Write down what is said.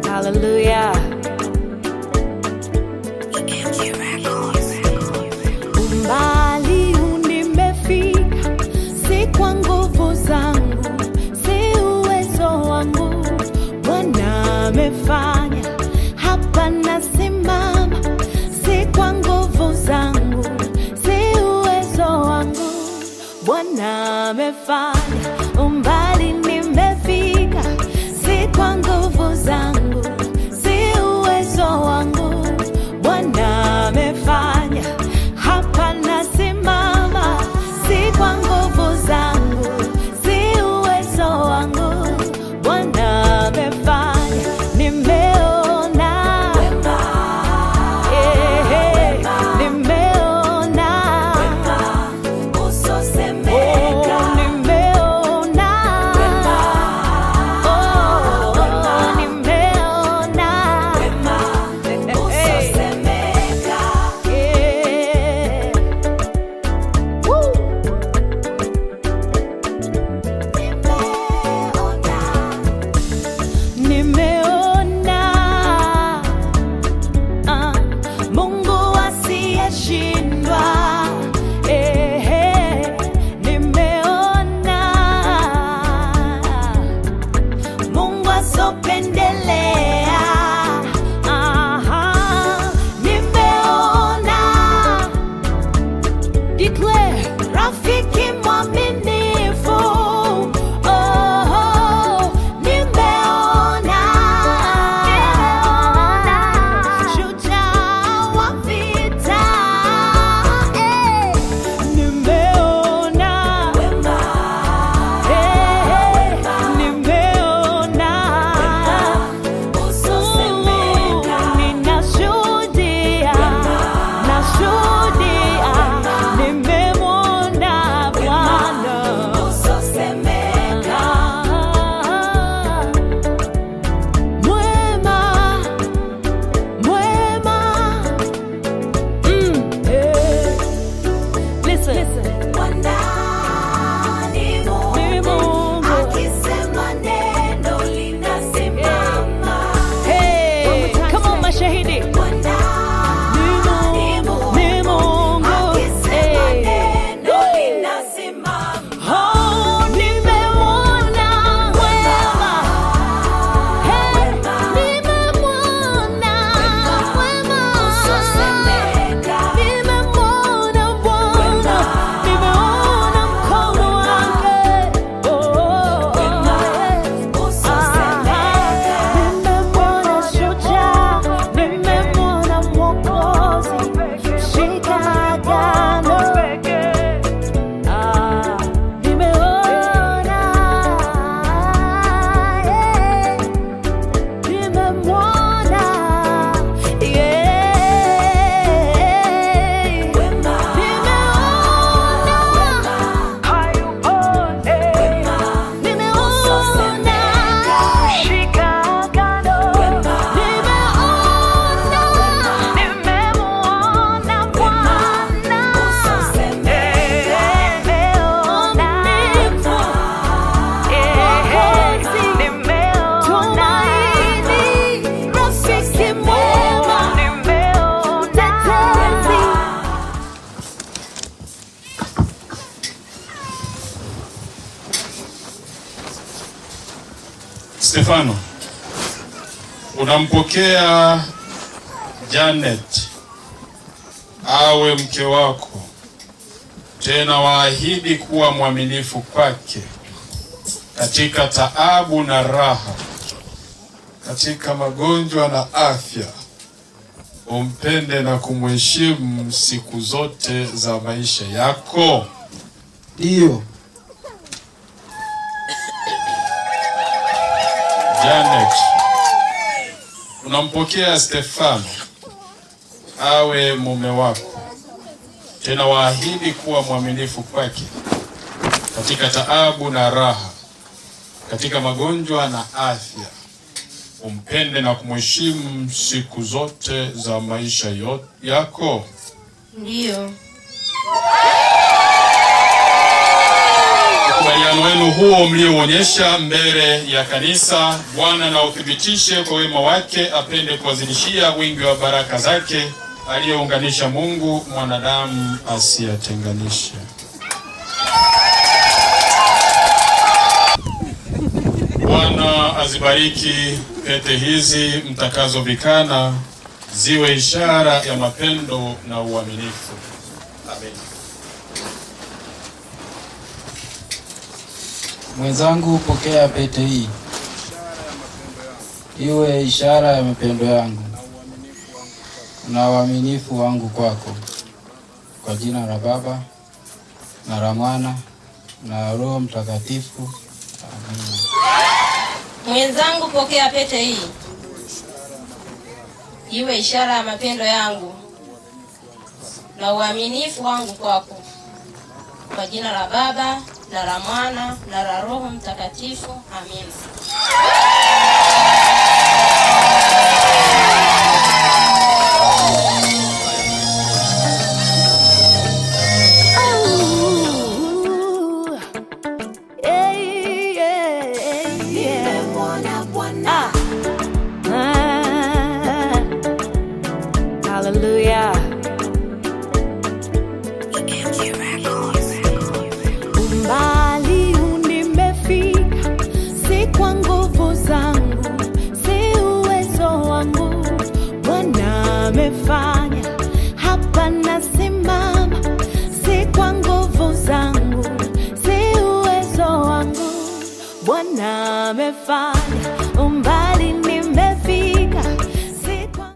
Hallelujah. Umbali nimefika, si kwa nguvu zangu, si uwezo wangu. Bwana amefanya, hapa nasimama, si kwa nguvu zangu, si uwezo wangu. Bwana amefanya, umbali nimefika, si kwa nguvu zangu, si uwezo wangu. Bwana amefanya, hapa nasimama, si kwa nguvu zangu, si uwezo wangu. Bwana amefanya, nimeona wema, nimeona wema usosemeka, nimeona wema, nimeona wema usosemeka. Nimeona Mungu asiyeshindwa. Nimeona Mungu asopendelea. Nimeona, declare, rafiki mwaminifu. Nimeona shujaa wa vita. Nimeona wema, nimeona usosemeka. Ninashuhudia, nimemwona Bwana usosemeka. Mwema, mwema. Listen. Bwana ni Mungu, akisema neno linasimama. Come on mashahidi. Bwana ni Mungu, akisema neno linasimama. Nimeona wema, nimemwona wema usosemeka. Nimemwona Bwana, nimeona mkono wake. Wema usosemeka. Nimemwona shujaa, nimemwona Mwokozi, shika agano. Nimeona, nimemwona, wema, nimeona shika agano. Nimemwona Bwana usosemeka. Tumaini, rafiki mwema, mtetezi. Stefano, unampokea Janet awe mke wako, tena waahidi kuwa mwaminifu kwake katika taabu na raha, katika magonjwa na afya. Umpende na kumheshimu siku zote za maisha yako. Ndio. Janet, unampokea Stefano awe mume wako, tena waahidi kuwa mwaminifu kwake katika taabu na raha, katika magonjwa na afya. umpende na kumheshimu siku zote za maisha yako? Ndiyo. Ukubaliano wenu huo mlioonyesha mbele ya kanisa, Bwana na uthibitishe kwa wema wake, apende kuwazidishia wingi wa baraka zake, aliyounganisha Mungu, mwanadamu asiyatenganishe. Bwana azibariki pete hizi mtakazovikana, ziwe ishara ya mapendo na uaminifu. Amen. Mwenzangu, pokea pete hii, iwe ishara ya mapendo yangu na uaminifu wangu kwako, kwa jina la Baba na la Mwana na Roho Mtakatifu. Amen. Mwenzangu, pokea pete hii, iwe ishara ya mapendo yangu na uaminifu wangu kwako, kwa jina la Baba na la Mwana na la Roho Mtakatifu. Amen. Hallelujah. Umbali nimefika, si kwa nguvu zangu, si uwezo wangu, Bwana amefanya.